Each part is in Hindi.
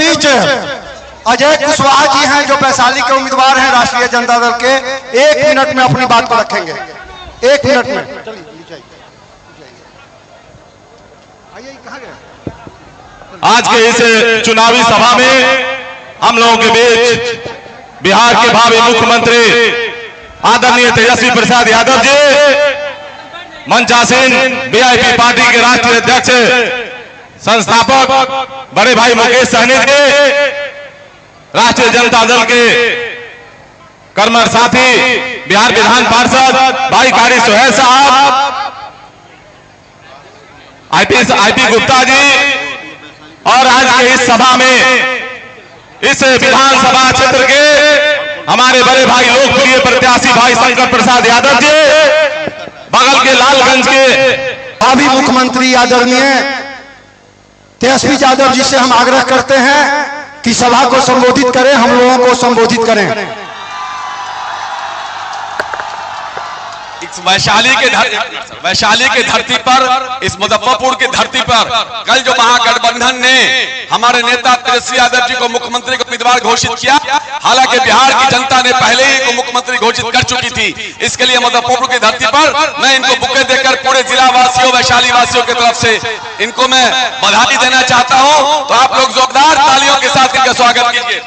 बीच अजय कुशवाहा जी हैं जो वैशाली के उम्मीदवार हैं राष्ट्रीय जनता दल के। 1 मिनट में अपनी बात को रखेंगे, 1 मिनट में। आज के इस चुनावी सभा में हम लोगों के बीच बिहार के भावी मुख्यमंत्री आदरणीय तेजस्वी प्रसाद यादव जी, मंचासीन वीआईपी पार्टी के राष्ट्रीय अध्यक्ष संस्थापक बड़े भाई मुकेश सहनी जी, राष्ट्रीय जनता दल के कर्मठ साथी बिहार विधान पार्षद भाई कारी सुहेल साहब, आईपी गुप्ता जी, और आज के इस सभा में इस विधानसभा क्षेत्र के हमारे बड़े भाई लोकप्रिय प्रत्याशी भाई शंकर प्रसाद यादव जी, बगल के लालगंज के भावी मुख्यमंत्री आदरणीय तेजस्वी यादव जी से हम आग्रह करते हैं कि सभा को संबोधित करें, हम लोगों को संबोधित करें। वैशाली के धरती पर, इस मुजफ्फरपुर की धरती पर कल जो महागठबंधन ने हमारे नेता तेजस्वी यादव जी को मुख्यमंत्री का उम्मीदवार घोषित किया, हालांकि बिहार की जनता ने पहले ही इनको मुख्यमंत्री घोषित कर चुकी थी। इसके लिए मुजफ्फरपुर की धरती पर मैं इनको बुके देकर पूरे जिला वासियों, वैशाली वासियों की तरफ से इनको मैं बधाई देना चाहता हूं। तो आप लोग जोरदार तालियों के साथ इनका स्वागत कीजिए।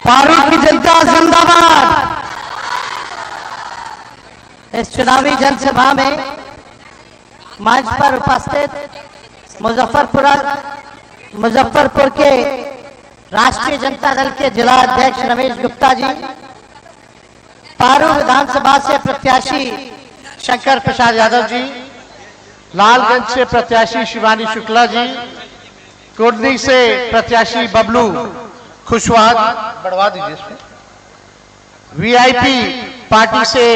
पारू की जनता जिंदाबाद। इस चुनावी जनसभा में मंच पर उपस्थित मुजफ्फरपुर के राष्ट्रीय जनता दल के जिला अध्यक्ष रमेश गुप्ता जी, पारू विधानसभा से प्रत्याशी शंकर प्रसाद यादव जी, लालगंज से प्रत्याशी शिवानी शुक्ला जी, कुर्नी से प्रत्याशी बबलू खुशवाहा, बढ़वा दीजिए इसमें, वीआईपी पार्टी से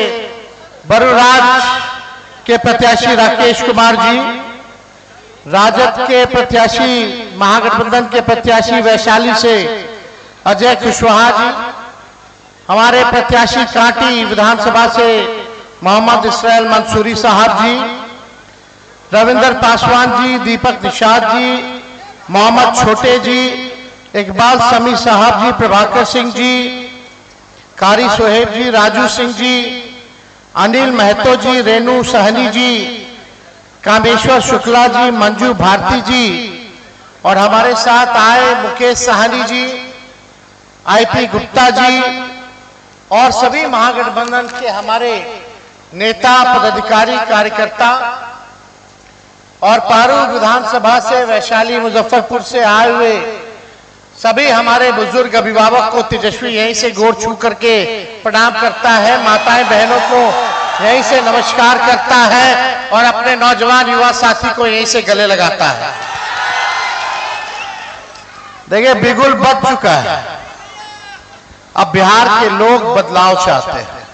बरूराज के प्रत्याशी राकेश कुमार जी, राजद के प्रत्याशी महागठबंधन के प्रत्याशी वैशाली से अजय कुशवाहा जी, हमारे प्रत्याशी कांटी विधानसभा से मोहम्मद इसराइल मंसूरी साहब जी, रविंद्र पासवान जी, दीपक निषाद जी, मोहम्मद छोटे जी, इकबाल समी साहब जी, प्रभाकर सिंह जी, कारी सोहेब जी, राजू सिंह जी, अनिल महतो जी, रेणु सहनी जी, कामेश्वर शुक्ला जी, मंजू भारती जी, और हमारे साथ आए मुकेश सहनी जी, आईपी गुप्ता जी, और सभी महागठबंधन के हमारे नेता, पदाधिकारी, कार्यकर्ता, और पारू विधानसभा से, वैशाली, मुजफ्फरपुर से आए हुए सभी हमारे बुजुर्ग अभिभावक को तेजस्वी यहीं से गोड़ छू करके प्रणाम करता है, माताएं बहनों को यहीं से नमस्कार करता है, और अपने नौजवान युवा साथी को यहीं से गले लगाता है। देखिए, बिगुल बच चुका है, अब बिहार के लोग बदलाव चाहते हैं।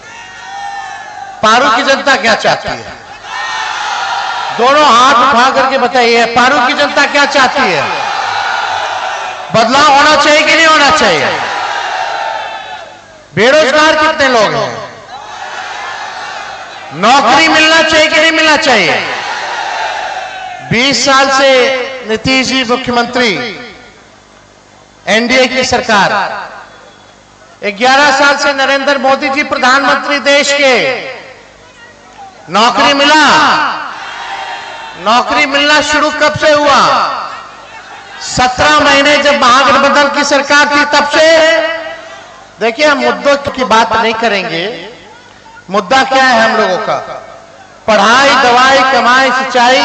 पारू की जनता क्या चाहती है? दोनों हाथ उठा करके बताइए, पारू की जनता क्या चाहती है? बदलाव होना चाहिए कि नहीं होना चाहिए? बेरोजगार कितने लोग हैं? नौकरी मिलना चाहिए कि नहीं मिलना चाहिए? 20 साल से नीतीश जी मुख्यमंत्री, एनडीए की सरकार, 11 साल से नरेंद्र मोदी जी प्रधानमंत्री देश के, नौकरी मिला? नौकरी मिलना शुरू कब से हुआ? 17 महीने जब महागठबंधन की सरकार थी तब से। देखिए, हम मुद्दों की बात नहीं करेंगे। मुद्दा क्या है हम लोगों का? पढ़ाई, दवाई, कमाई, सिंचाई,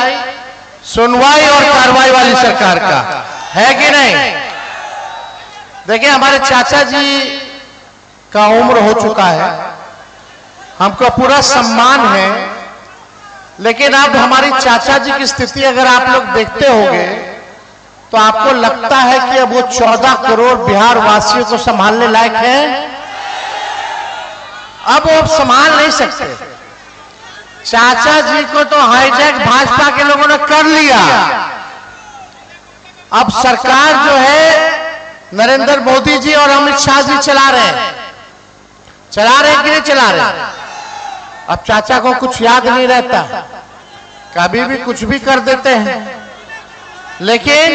सुनवाई और कार्रवाई वाली सरकार का है कि नहीं? देखिए, हमारे चाचा जी का उम्र हो चुका है, हमको पूरा सम्मान है, लेकिन अब हमारी चाचा जी की स्थिति अगर आप लोग देखते होंगे तो आपको लगता है कि अब वो 14 करोड़ बिहार वासियों को संभालने लायक है? अब वो संभाल नहीं सकते। चाचा जी को तो हाईजैक भाजपा के लोगों ने कर लिया। अब सरकार जो है नरेंद्र मोदी जी और अमित शाह जी चला रहे हैं कि नहीं चला रहे? अब चाचा को कुछ याद नहीं रहता, कभी भी कुछ भी कर देते हैं। लेकिन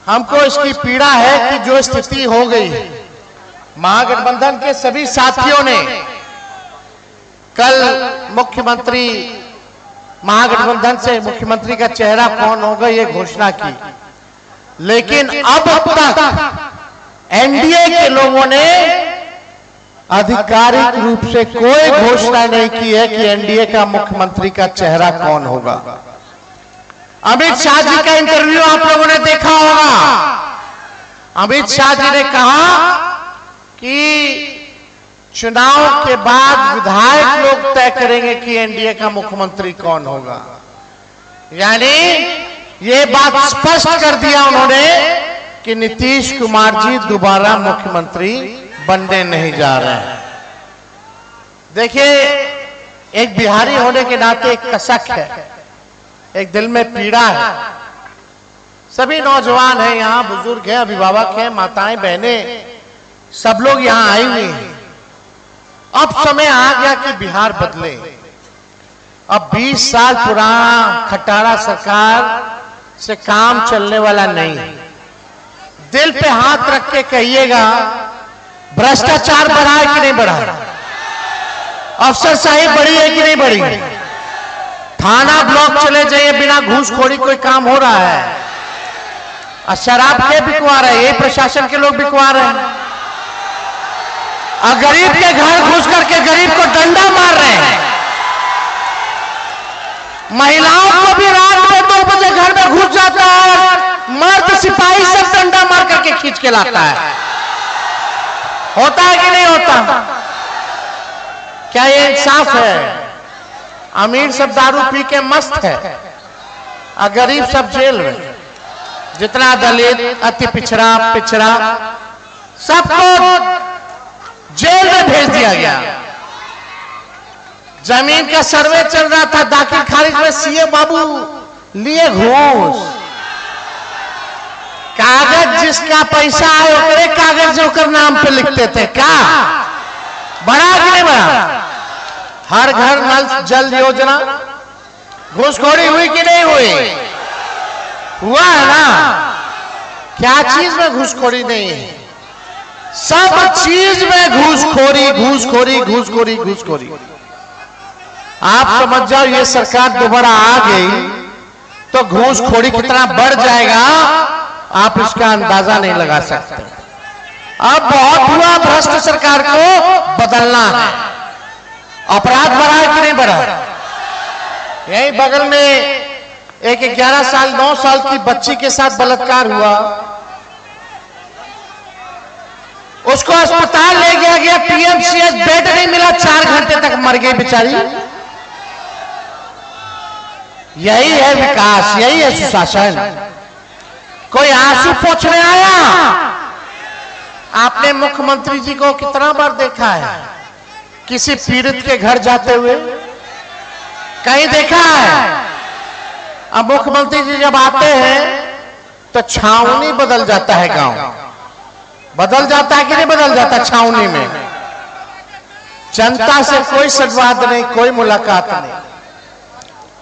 हमको इसकी पीड़ा है कि जो स्थिति हो गई, महागठबंधन के सभी साथियों ने कल मुख्यमंत्री, महागठबंधन से मुख्यमंत्री का चेहरा कौन होगा ये घोषणा की, लेकिन अब तक एनडीए के लोगों ने आधिकारिक रूप से कोई घोषणा नहीं की है कि एनडीए का मुख्यमंत्री का चेहरा कौन होगा। अमित शाह जी का इंटरव्यू आप लोगों ने देखा होगा। अमित शाह जी ने कहा कि चुनाव के बाद विधायक लोग तय करेंगे कि एनडीए का मुख्यमंत्री कौन होगा। यानी ये बात स्पष्ट कर दिया उन्होंने कि नीतीश कुमार जी दोबारा मुख्यमंत्री बनने नहीं जा रहे हैं। देखिए, एक बिहारी होने के नाते एक कसक है, एक दिल में पीड़ा है। सभी नौजवान हैं यहाँ, बुजुर्ग हैं, अभिभावक हैं, माताएं बहनें, सब लोग यहाँ आए हुए हैं। अब समय आ गया कि बिहार बदले। अब 20 साल पुराना खटारा सरकार से काम चलने वाला नहीं है। दिल पे हाथ रख के कहिएगा, भ्रष्टाचार बढ़ा है कि नहीं बढ़ा? अफसरशाही बढ़ी है कि नहीं बढ़ी? थाना ब्लॉक चले जाइए, बिना घूसखोरी कोई काम हो रहा है। और शराब के बिकवा रहे, ये प्रशासन के लोग बिकवा रहे हैं। और गरीब के घर घुस करके गरीब को डंडा मार रहे हैं। महिलाओं को भी रात में 2 बजे घर में घुस जाता है, मर्द सिपाही सब डंडा मार करके खींच के लाता है। होता है कि नहीं होता? क्या ये इंसाफ है? अमीर सब दारू पी के मस्त है और गरीब सब जेल में। जितना दलित, अति पिछड़ा सबको जेल में भेज दिया गया। जमीन का सर्वे चल रहा था, दाखिल खारिज में सीए बाबू लिए घूस। कागज जिसका पैसा आए ओकरे कागज ओकर नाम पे लिखते थे। क्या बड़ा कि नहीं बड़ा? हर घर नल जल योजना घूसखोरी हुई कि नहीं हुई? हुआ है ना? क्या चीज में घूसखोरी नहीं है? सब चीज में घूसखोरी। आप समझ जाओ, ये सरकार दोबारा आ गई तो घूसखोरी कितना बढ़ जाएगा आप इसका अंदाजा नहीं लगा सकते। अब बहुत हुआ, भ्रष्ट सरकार को बदलना है। अपराध बढ़ा है कि नहीं बढ़ा? यही बगल में एक 11 साल 9 साल की बच्ची के साथ बलात्कार हुआ, उसको अस्पताल ले गया गया, पीएमसीएच बेड नहीं मिला, 4 घंटे तक मर गई बेचारी। यही है विकास, यही है सुशासन। कोई आंसू पोंछने आया? आपने मुख्यमंत्री जी को कितना बार देखा है किसी पीड़ित के घर जाते हुए? कहीं देखा है? अब मुख्यमंत्री जी जब आते हैं तो छावनी बदल जाता है, गांव बदल जाता है कि नहीं बदल जाता? छावनी में जनता से कोई संवाद नहीं, कोई मुलाकात नहीं।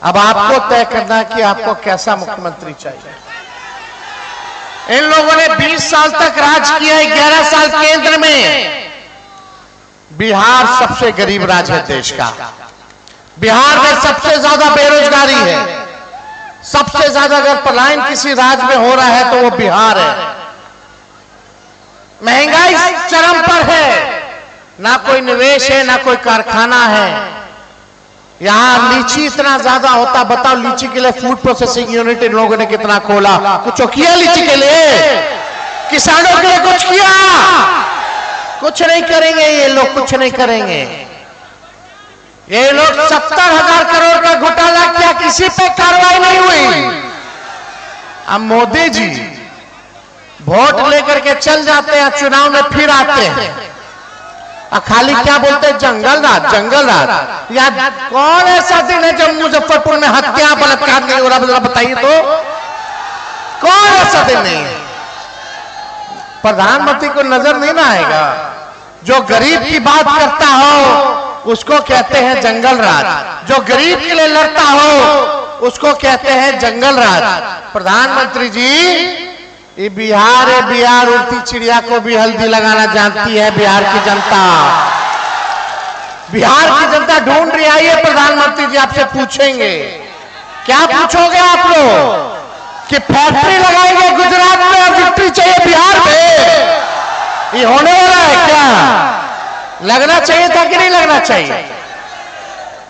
अब आपको तय करना कि आपको कैसा मुख्यमंत्री चाहिए। इन लोगों ने 20 साल तक राज किया है, 11 साल केंद्र में। बिहार सबसे गरीब राज्य है देश का। बिहार में सबसे ज्यादा बेरोजगारी है। सबसे ज्यादा अगर पलायन किसी राज्य में हो रहा है तो वो बिहार है। महंगाई चरम पर है, ना कोई निवेश है, ना कोई कारखाना है। यहां लीची इतना ज्यादा होता, बताओ लीची के लिए फूड प्रोसेसिंग यूनिट इन लोगों ने कितना खोला? कुछ किया लीची के लिए? किसानों के लिए कुछ किया? कुछ नहीं करेंगे ये लोग, कुछ नहीं करेंगे ये लोग। 70,000 करोड़ का घोटाला किया, किसी पे कार्रवाई नहीं हुई। अब मोदी जी वोट लेकर के चल जाते हैं, चुनाव में फिर आते हैं और खाली क्या बोलते हैं? जंगल राज। या कौन ऐसा दिन है जब मुजफ्फरपुर में हत्या बलात्कार नहीं हो रहा? बताइए तो। कौन ऐसा दिन नहीं है? प्रधानमंत्री को नजर नहीं ना आएगा? जो गरीब की बात करता हो उसको कहते हैं जंगल राज, जो गरीब के लिए लड़ता हो उसको कहते हैं जंगल राज। प्रधानमंत्री जी, ये बिहार है, बिहार उड़ती चिड़िया को भी हल्दी लगाना जानती है बिहार की जनता। बिहार की जनता ढूंढ रही आई है। प्रधानमंत्री जी आपसे पूछेंगे, क्या पूछोगे आप लोग? कि फैक्ट्री लगाएंगे गुजरात में और विक्ट्री चाहिए बिहार में? ये होने वाला है क्या? लगना चाहिए था कि नहीं लगना चाहिए?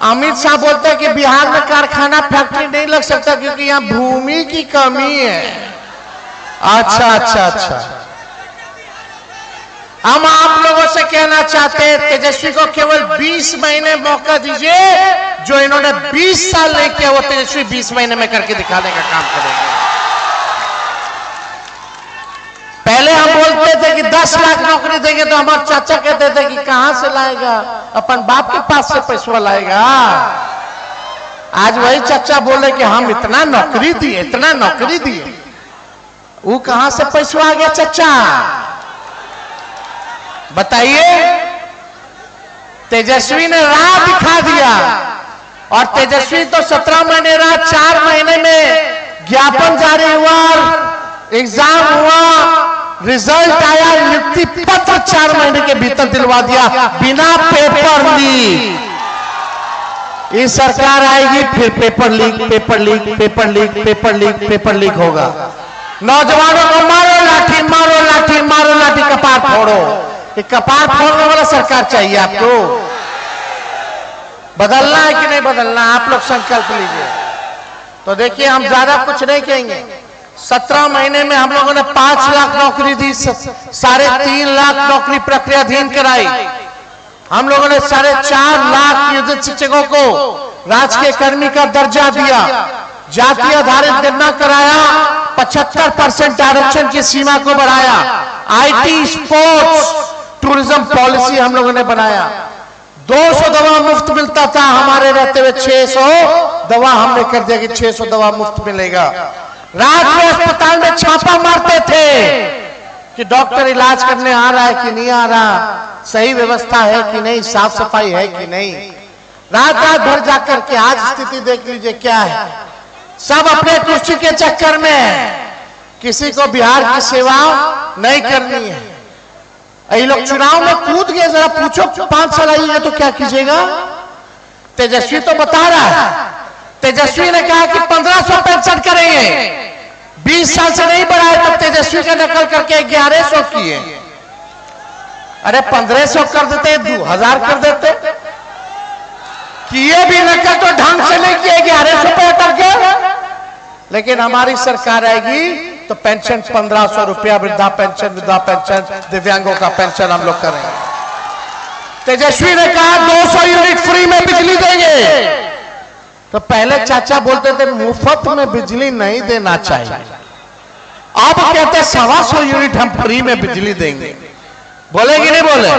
अमित शाह बोलते हैं कि बिहार में कारखाना फैक्ट्री नहीं लग सकता क्योंकि यहाँ भूमि की कमी है। अच्छा अच्छा अच्छा, हम आप लोगों से कहना चाहते हैं तेजस्वी को केवल 20 महीने मौका दीजिए। जो इन्होंने 20 साल नहीं किया वो तेजस्वी 20 महीने में करके दिखाने का काम करेंगे। पहले हम बोलते थे कि 10 लाख नौकरी देंगे तो हमारे चाचा कहते थे कि कहां से लाएगा, अपन बाप के पास से पैसा लाएगा। आज वही चाचा बोले कि हम इतना नौकरी दिए, इतना नौकरी दिए, वो कहां से पैसा आ गया चाचा? बताइए। तेजस्वी ने राह दिखा दिया और तेजस्वी तो 17 महीने रहा, 4 महीने में ज्ञापन जारी हुआ, एग्जाम हुआ, रिजल्ट आया, नियुक्ति पत्र 4 महीने के भीतर दिलवा दिया बिना पेपर लीक। ये सरकार आएगी फिर paper leak, paper leak, paper leak, paper leak, paper leak होगा। नौजवानों को मारो लाठी, मारो लाठी, मारो लाठी, कपार फोड़ो। ये कपार फोड़ने वाला सरकार चाहिए आपको? बदलना है कि नहीं बदलना? आप लोग संकल्प लीजिए। तो देखिए, हम ज्यादा कुछ नहीं कहेंगे। 17 महीने में हम लोगों ने 5 लाख नौकरी दी, 3.5 लाख नौकरी प्रक्रियाधीन कराई। हम लोगों ने 4.5 लाख नियोजित शिक्षकों को राजकीय कर्मी का दर्जा दिया, जाति आधारित गणना कराया, 75% आरक्षण की सीमा को बढ़ाया, आईटी, स्पोर्ट्स, टूरिज्म पॉलिसी हम लोगों ने बनाया। 200 दवा मुफ्त मिलता था, हमारे रहते हुए 600 दवा हमने कर दिया कि 600 दवा मुफ्त मिलेगा। रात में अस्पताल में छापा मारते थे कि डॉक्टर इलाज करने आ रहा है कि नहीं आ रहा, सही व्यवस्था है कि नहीं, साफ सफाई है कि नहीं। रात रात भर जाकर के आज स्थिति देख लीजिए क्या है। सब अपने कुर्सी के चक्कर में, किसी को बिहार की सेवा नहीं करनी है। ये लोग चुनाव में कूद गए, जरा पूछो 5 साल आइए तो क्या कीजिएगा? तेजस्वी तो बता रहा है, तेजस्वी ने कहा कि 1500 पेंशन करेंगे, 20 साल से नहीं बढ़ाए, तो तेजस्वी का नकल करके 1100 किए। अरे 1500 कर देते, 2000 कर देते, किए भी नकल तो ढंग से नहीं किए, 1100 पे अटक गए। लेकिन हमारी सरकार आएगी तो पेंशन 1500 रुपया, वृद्धा पेंशन, दिव्यांगों का पेंशन हम लोग करेंगे। तेजस्वी ने कहा 200 यूनिट फ्री में बिजली देंगे, तो पहले चाचा बोलते थे मुफ्त में बिजली नहीं देना चाहिए, अब कहते 125 यूनिट हम फ्री में बिजली देंगे। बोले कि नहीं बोले?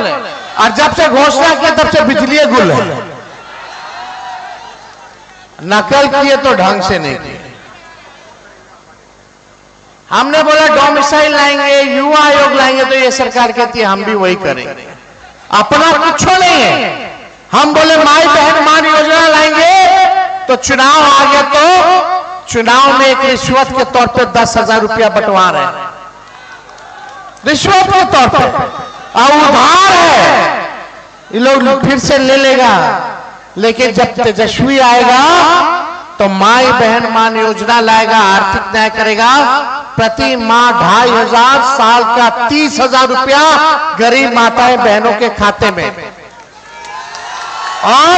और जब से घोषणा किया तब से बिजली गुल है। नकल किए तो ढंग से नहीं किए। हमने बोला डोमिसाइल लाएंगे, युवा आयोग लाएंगे, तो ये सरकार कहती है हम भी वही करेंगे, अपना कुछ नहीं है। हम बोले माई बहन मान योजना लाएंगे, तो चुनाव आ गया तो चुनाव में एक रिश्वत के तौर पे 10,000 रुपया बंटवा रहे हैं, रिश्वत के तौर पे, और उधार है, ये लोग फिर से ले लेगा। लेकिन जब तेजस्वी आएगा तो माई बहन मान योजना लाएगा, आर्थिक न्याय करेगा, प्रति माह 2,500, साल का 30,000 रुपया गरीब माताएं बहनों के खाते में, और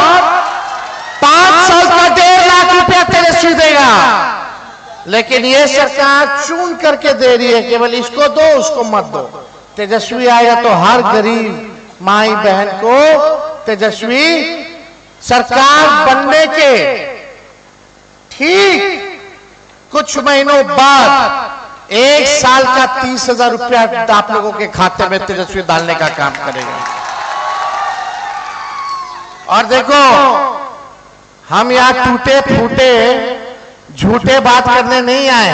5 साल का 1.5 लाख रुपया तेजस्वी देगा। लेकिन ये सरकार चून करके दे रही है, केवल इसको दो उसको मत दो। तेजस्वी आएगा तो हर गरीब माई बहन को तेजस्वी सरकार बनने के ठीक कुछ महीनों बाद 1 साल का 30,000 रुपया आप लोगों के खाते में तेजस्वी डालने का काम करेगा। और देखो, हम यहाँ टूटे फूटे झूठे बात करने नहीं आए,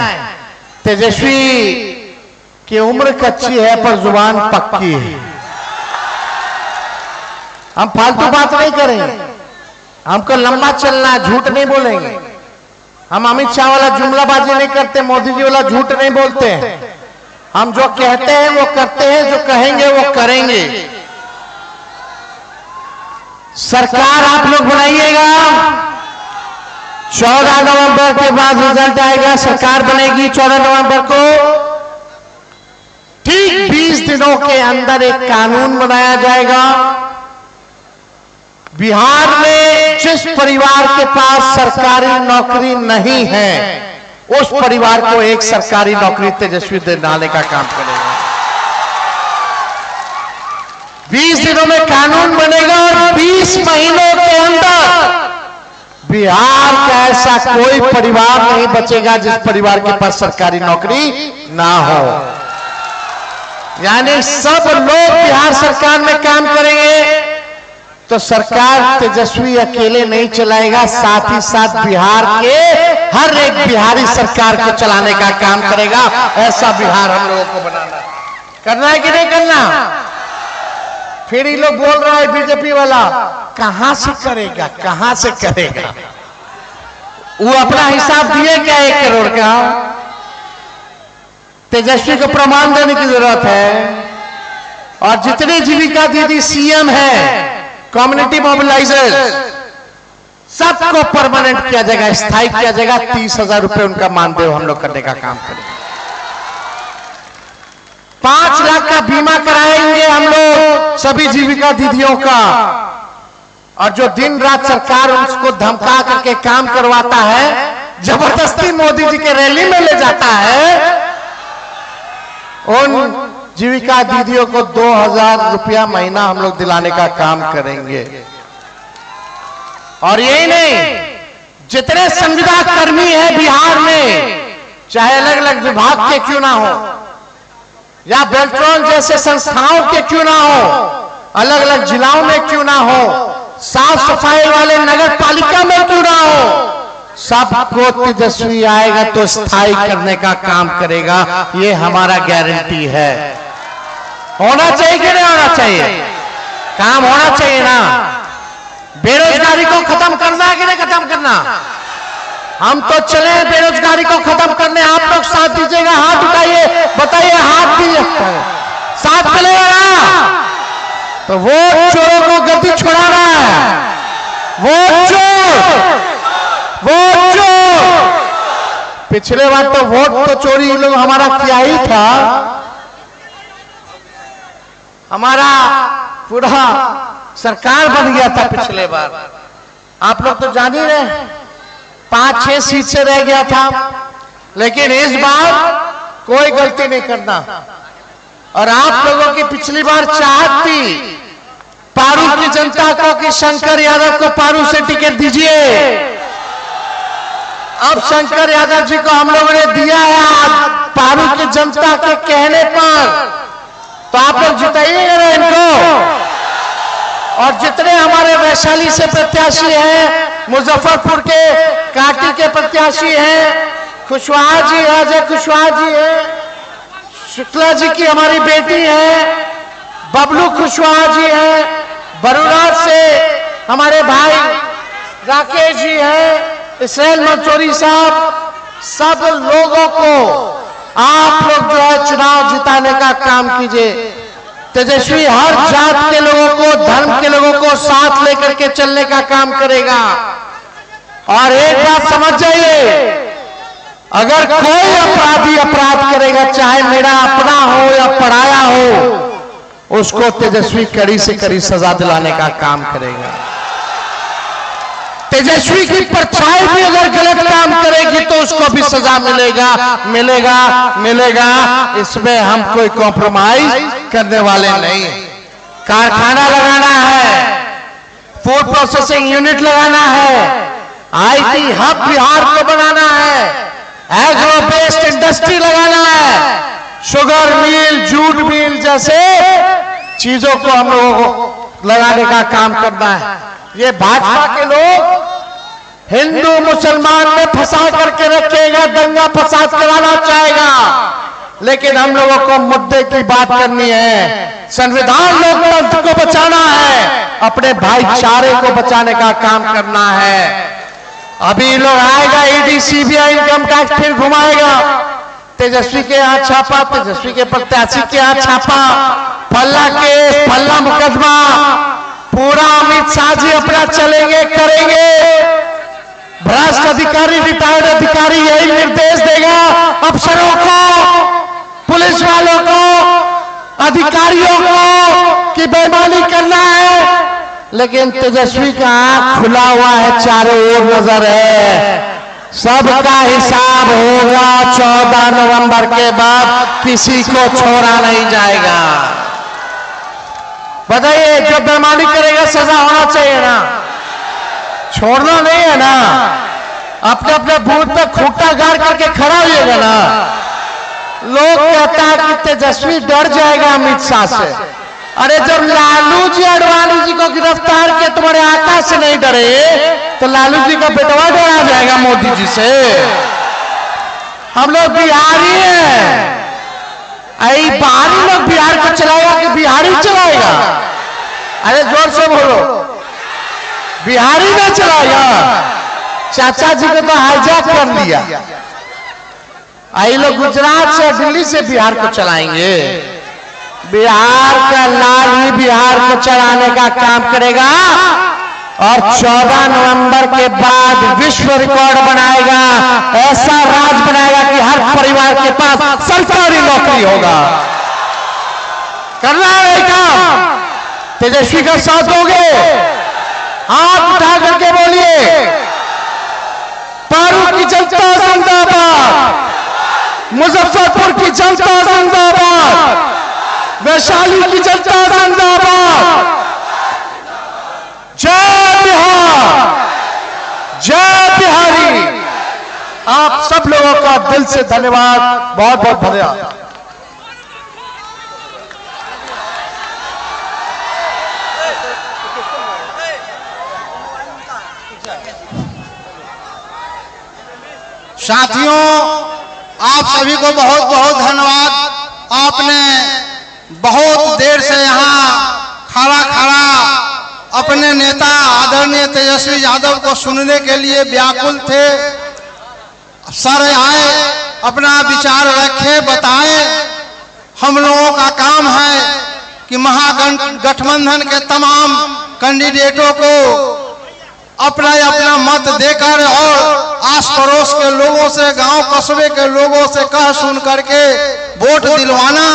तेजस्वी की उम्र कच्ची है पर जुबान पक्की है। हम फालतू बात नहीं करेंगे, हमको लंबा चलना, झूठ नहीं बोलेंगे। हम अमित शाह वाला जुमलाबाजी नहीं करते, मोदी जी वाला झूठ नहीं बोलते हैं। हम जो कहते हैं वो करते हैं, जो कहेंगे वो करेंगे। सरकार आप लोग बनाइएगा, 14 नवंबर के बाद रिजल्ट आएगा, सरकार बनेगी 14 नवंबर को। ठीक 20 दिनों के अंदर एक कानून बनाया जाएगा। बिहार में जिस परिवार के पास सरकारी नौकरी नहीं है, उस परिवार को एक सरकारी नौकरी तेजस्वी दिलाने का काम करेगा। 20 दिनों में कानून बनेगा और 20 महीनों के अंदर बिहार का ऐसा कोई परिवार नहीं बचेगा जिस परिवार के पास सरकारी नौकरी ना हो। यानी सब लोग बिहार सरकार में काम करेंगे तो सरकार तेजस्वी अकेले नहीं चलाएगा, साथ ही साथ बिहार के हर एक बिहारी सरकार को चलाने का काम करेगा। ऐसा बिहार हम लोगों को बनाना है। करना है कि नहीं करना? फिर ये लोग बोल रहा है बीजेपी वाला, कहां से करेगा, कहां से करेगा? वो अपना हिसाब दिए क्या 1 करोड़ का? तेजस्वी को प्रमाण देने की जरूरत है। और जितनी जीविका दीदी सीएम है, कम्युनिटी मोबिलाइजर, सबको परमानेंट किया जाएगा, स्थायी किया जाएगा। 30,000 रुपए उनका मानदेय हम लोग करने का काम करेंगे। 5 लाख का बीमा कराएंगे हम लोग सभी जीविका दीदियों का। और जो दिन रात सरकार उसको धमका करके काम करवाता है, जबरदस्ती मोदी जी के रैली में ले जाता है, उन जीविका दीदियों को 2,000 रुपया महीना हम लोग दिलाने का काम करेंगे। और यही नहीं, जितने संविदा कर्मी हैं बिहार में, चाहे अलग अलग विभाग के क्यों ना हो या बेल्ट्रॉन जैसे संस्थाओं के क्यों ना हो, अलग अलग जिलाओं में क्यों ना हो, साफ सफाई वाले नगर पालिका में क्यों ना हो, सबको तेजस्वी आएगा तो स्थायी करने का काम करेगा। ये हमारा गारंटी है। होना चाहिए कि नहीं होना चाहिए? काम होना चाहिए ना। बेरोजगारी को खत्म करना है कि नहीं खत्म करना? हम तो चले बेरोजगारी को खत्म करने, आप लोग साथ दीजिएगा। हाथ उठाइए, बताइए, हाथ दीजिए, साथ चलेगा ना? तो वो चोरों को गद्दी छुड़ाना है। वो चोर, वो चोर, पिछले बार तो वोट तो चोरी लोग हमारा किया ही था। हमारा पूरा सरकार बन गया था पिछले बार। आप लोग तो जान ही रहे, 5-6 सीट से रह गया था। लेकिन इस बार कोई गलती नहीं करना। और आप लोगों की पिछली बार चाहत थी पारू की जनता को कि शंकर यादव को पारू से टिकट दीजिए। अब शंकर यादव जी को हम लोगों ने दिया है पारू की जनता के कहने पर, तो आप लोग जिताइएगा इनको। और जितने हमारे वैशाली से प्रत्याशी हैं, मुजफ्फरपुर के काटी के प्रत्याशी हैं, कुशवाहा जी, अजय कुशवाहा जी है, शुक्ला जी की हमारी बेटी है, बबलू कुशवाहा जी है, बरुराज से हमारे भाई राकेश जी हैं, इसराइल मंसूरी साहब, सब लोगों को आप लोग जो है चुनाव जिताने का काम कीजिए। तेजस्वी हर जात के लोगों को, धर्म के लोगों को साथ लेकर के चलने का काम करेगा। और एक बात समझ जाइए, अगर कोई अपराधी अपराध करेगा, चाहे मेरा अपना हो या पराया हो, उसको तेजस्वी कड़ी से कड़ी सजा दिलाने का काम करेगा। तेजस्वी की परछाई भी अगर गलत काम करेगी तो उसको भी सजा मिलेगा, मिलेगा, मिलेगा। इसमें हम कोई कॉम्प्रोमाइज करने वाले नहीं। कारखाना लगाना है, फूड प्रोसेसिंग यूनिट लगाना है, आईटी हब बिहार को बनाना है, एग्रो बेस्ड इंडस्ट्री लगाना है, शुगर मिल, जूट मिल जैसे चीजों को हम लोगों को लगाने का काम करना है। ये भाजपा के लोग हिंदू मुसलमान में फंसा करके रखेगा, दंगा फसाद कराना चाहेगा। लेकिन हम लोगों को मुद्दे की बात करनी है, संविधान लोकतंत्र को बचाना है, अपने भाईचारे को बचाने का काम करना है। अभी लोग आएगा, ईडी सीबीआई इनकम टैक्स फिर घुमाएगा, तेजस्वी के यहाँ छापा, तेजस्वी के प्रत्याशी के यहाँ छापा, फल्ला केस, फल्ला मुकदमा, पूरा अमित शाह जी अपना चलेंगे करेंगे। भ्रष्ट अधिकारी, रिटायर्ड अधिकारी यही निर्देश देगा अफसरों को, पुलिस वालों को, अधिकारियों को कि बेईमानी करना है। लेकिन तेजस्वी का आंख खुला हुआ है, चारों ओर नजर है। सबका हिसाब होगा 14 नवंबर के बाद, किसी को छोड़ा नहीं जाएगा। बताइए, जो बेईमानी करेगा सजा होना चाहिए ना, छोड़ना नहीं है ना। अपने अपने बूथ पे खूंटा गाड़ करके खड़ा होइएगा ना। लोग कहता है कि तेजस्वी डर जाएगा अमित शाह से। अरे जब लालू जी आडवाणी जी को गिरफ्तार किए तुम्हारे आका से नहीं डरे, तो लालू जी का बेटवा डरा जाएगा मोदी जी से। हम लोग बिहारी हैं, आई बाहरी लोग बिहार को चलाएगा कि बिहारी चलाएगा? अरे जोर से बोलो, बिहारी नहीं चलाएगा। चाचा जी को तो हाईजैक कर लिया, आई लोग गुजरात से, दिल्ली से बिहार को चलाएंगे। बिहार का लाल ही बिहार को चलाने का काम करेगा और 14 नवंबर के बाद विश्व रिकॉर्ड बनाएगा, ऐसा राज बनाएगा कि हर परिवार के पास सरकारी नौकरी होगा। करना है काम, तेजस्वी का साथ दोगे? हाथ उठा करके बोलिए, पारू की जनता जिंदाबाद, मुजफ्फरपुर की जनता जिंदाबाद, वैशाली की जनता जिंदाबाद। जय बिहार, जय बिहारी। आप सब लोगों का दिल से धन्यवाद, बहुत बहुत धन्यवाद। साथियों, आप सभी को बहुत बहुत धन्यवाद। आपने बहुत देर से यहाँ खड़ा खड़ा अपने नेता आदरणीय तेजस्वी यादव को सुनने के लिए व्याकुल थे। सर आए, अपना विचार रखे, बताएं। हम लोगों का काम है कि महागठबंधन के तमाम कैंडिडेटों को अपना अपना मत देकर और आस पड़ोस के लोगों से, गांव कस्बे के लोगों से कह सुन करके वोट दिलवाना।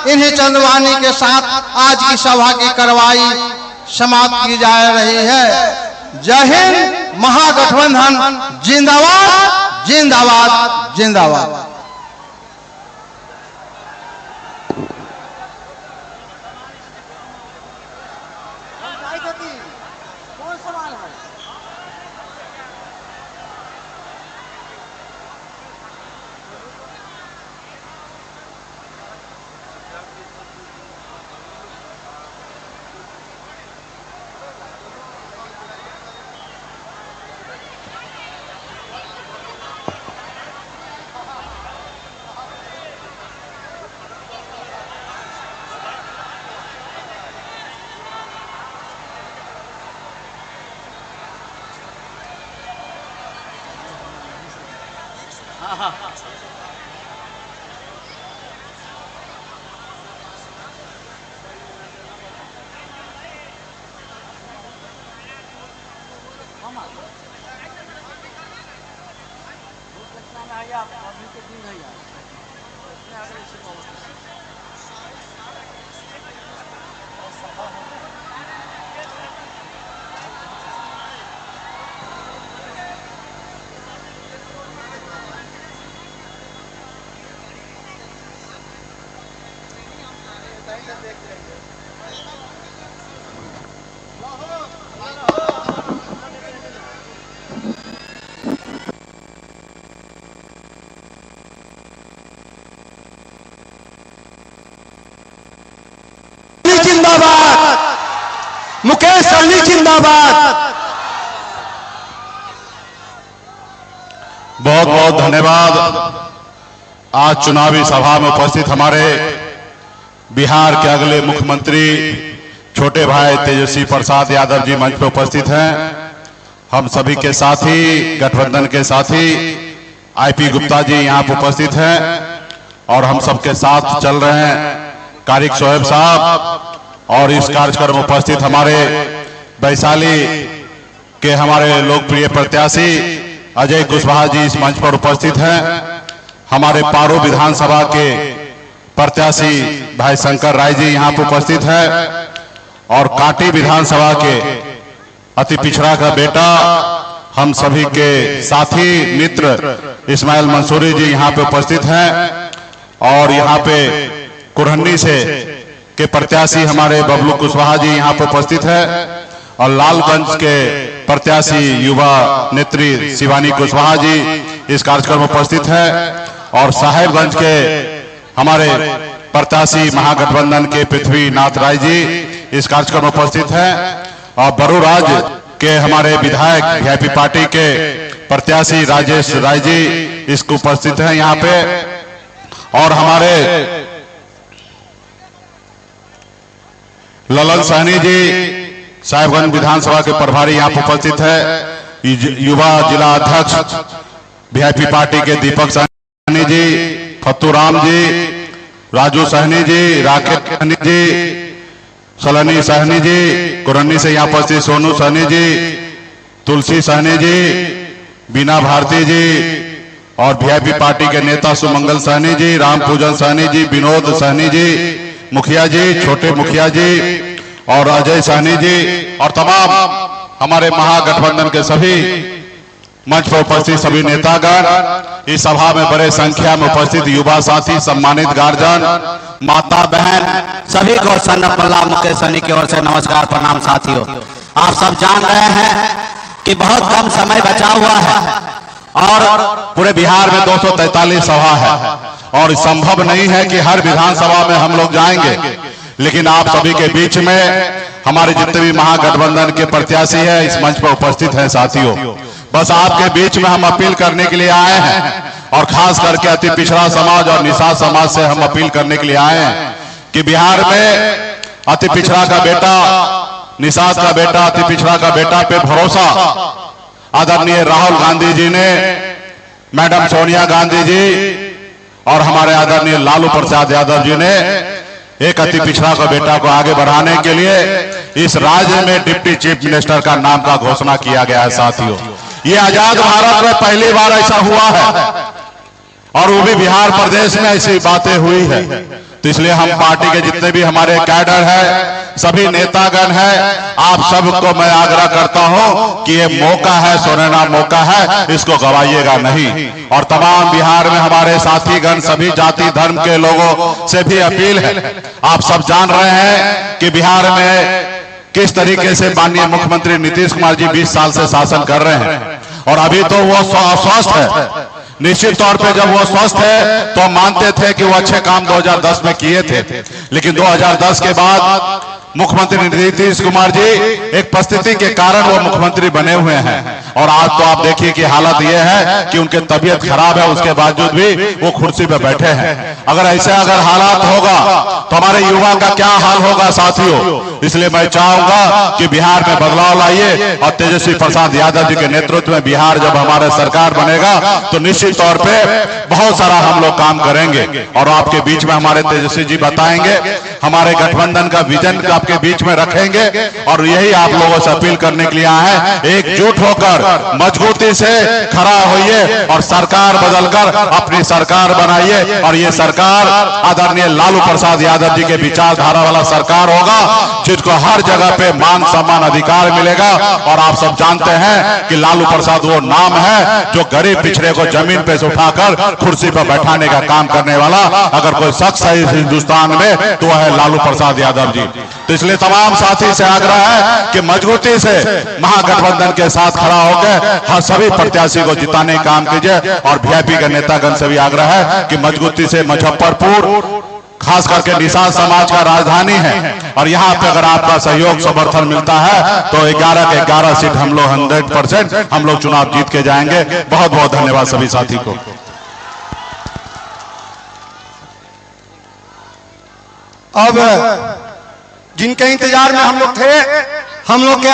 इन्हीं चंदवानी के साथ आज की सभा की कार्रवाई समाप्त की जा रही है। जय हिंद, महागठबंधन जिंदाबाद, जिंदाबाद, जिंदाबाद। जिंदाबाद, मुकेश सहनी जिंदाबाद। बहुत बहुत धन्यवाद। आज चुनावी सभा में उपस्थित हमारे बिहार के अगले मुख्यमंत्री छोटे भाई तेजस्वी प्रसाद यादव जी मंच पर उपस्थित हैं। हम सभी के साथी, गठबंधन के साथी आईपी गुप्ता जी यहाँ पर उपस्थित हैं और हम सबके साथ चल रहे हैं कारिक शोएब साहब। और इस कार्यक्रम में उपस्थित हमारे वैशाली के हमारे लोकप्रिय प्रत्याशी अजय कुशवाहा जी इस मंच पर उपस्थित हैं। हमारे पारो विधानसभा के प्रत्याशी भाई शंकर राय जी यहाँ पर उपस्थित हैं और काटी विधानसभा के अति पिछड़ा का बेटा हम सभी के साथी मित्र इस्माइल मंसूरी जी यहाँ पे उपस्थित हैं और यहाँ पे कुरहनी से के प्रत्याशी हमारे बबलू कुशवाहा जी यहाँ पे उपस्थित है और लालगंज के प्रत्याशी युवा नेत्री शिवानी कुशवाहा जी इस कार्यक्रम में उपस्थित है और साहेबगंज के हमारे प्रत्याशी महागठबंधन के पृथ्वीनाथ राय जी इस कार्यक्रम में उपस्थित हैं और बरूराज के हमारे विधायक वीआईपी पार्टी के प्रत्याशी राजेश राय जी इसको उपस्थित हैं यहाँ पे और हमारे ललन सहनी जी साहेबगंज विधानसभा के प्रभारी यहाँ पर उपस्थित है। युवा जिला अध्यक्ष वीआईपी पार्टी के दीपक सहनी जी, फत्तू राम जी, राजू सहनी जी, राकेश सहनी जी, सलनी सहनी जी, कुरन्नी से यहाँ उपस्थित सोनू सहनी जी, तुलसी सहनी जी, बीना भारती जी और वीआईपी पार्टी के नेता सुमंगल सहनी जी, राम पूजन सहनी जी, विनोद सहनी जी, मुखिया जी, छोटे मुखिया जी और अजय सहनी जी और तमाम हमारे महागठबंधन के सभी मंच पर उपस्थित सभी नेतागण, इस सभा में बड़े संख्या में उपस्थित युवा साथी, सम्मानित गार्जियन, माता बहन, सभी को सन्नपल्ला मुकेश सहनी की ओर से नमस्कार प्रणाम। साथियों, आप सब जान रहे हैं कि बहुत कम समय बचा हुआ है और पूरे बिहार में 243 सभा है और संभव नहीं है कि हर विधानसभा में हम लोग जाएंगे, लेकिन आप सभी के बीच में हमारे जितने भी महागठबंधन के प्रत्याशी हैं इस मंच पर उपस्थित हैं। साथियों, बस आपके बीच में हम अपील करने के लिए आए हैं और खास करके अति पिछड़ा समाज और निषाद समाज से हम अपील करने के लिए आए हैं कि बिहार में अति पिछड़ा का बेटा, निषाद का बेटा, अति पिछड़ा का बेटा पे भरोसा आदरणीय राहुल गांधी जी ने, मैडम सोनिया गांधी जी और हमारे आदरणीय लालू प्रसाद यादव जी ने एक अति पिछड़ा का बेटा को आगे बढ़ाने के लिए इस राज्य में डिप्टी चीफ मिनिस्टर का नाम का घोषणा किया गया है। साथियों, ये आजाद भारत में पहली बार ऐसा हुआ है और वो भी बिहार प्रदेश में ऐसी बातें हुई है। तो इसलिए हम पार्टी के जितने भी हमारे कैडर है, सभी नेतागण है, आप सबको मैं आग्रह करता हूं कि ये मौका है, सोनेरा मौका है, इसको गवाइएगा नहीं। और तमाम बिहार में हमारे साथीगण, सभी जाति धर्म के लोगों से भी अपील है, आप सब जान रहे हैं कि बिहार में किस तरीके से माननीय मुख्यमंत्री नीतीश कुमार जी 20 साल से शासन कर रहे हैं और अभी तो वो स्वस्थ है। निश्चित तौर पे जब वो स्वस्थ है तो हम मानते थे कि वो अच्छे काम 2010 में किए थे, लेकिन 2010 के बाद मुख्यमंत्री नीतीश कुमार जी एक परिस्थिति के कारण वो मुख्यमंत्री बने हुए हैं और आज तो आप देखिए कि हालत ये है कि उनकी तबीयत खराब है, उसके बावजूद भी वो कुर्सी पे बैठे हैं। अगर ऐसे अगर हालात होगा तो हमारे युवा का क्या हाल होगा। साथियों, इसलिए मैं चाहूंगा कि बिहार में बदलाव लाइए और तेजस्वी प्रसाद यादव जी के नेतृत्व में बिहार जब हमारा सरकार बनेगा तो निश्चित तौर पे बहुत सारा हम लोग काम करेंगे और आपके बीच में हमारे तेजस्वी जी बताएंगे, हमारे गठबंधन का विजन आपके बीच में रखेंगे और यही आप लोगों से अपील करने के लिए आए हैं। एकजुट होकर मजबूती से खड़ा होइए और सरकार बदलकर अपनी सरकार बनाइए और ये सरकार आदरणीय लालू प्रसाद यादव जी के विचारधारा वाला सरकार होगा जिसको हर जगह पे मान सम्मान अधिकार मिलेगा। और आप सब जानते हैं कि लालू प्रसाद वो नाम है जो गरीब पिछड़े को जमीन पे से उठाकर कुर्सी पर बैठाने का काम करने वाला अगर कोई शख्स है इस हिंदुस्तान में तो वह है लालू प्रसाद यादव जी। तो इसलिए तमाम साथी से आग्रह है कि मजबूती से महागठबंधन के साथ खड़ा होकर हर सभी प्रत्याशी को जिताने का काम कीजिए और वीआईपी के नेतागण से भी आग्रह है कि मजबूती से मुजफ्फरपुर खास करके निषाद समाज का राजधानी है और यहाँ पे अगर आपका सहयोग समर्थन मिलता है तो 11 के 11 सीट हम लोग 100% हम लोग चुनाव जीत के जाएंगे। बहुत बहुत धन्यवाद सभी साथी को। अब जिनके इंतजार में हम लोग थे, हम लोग के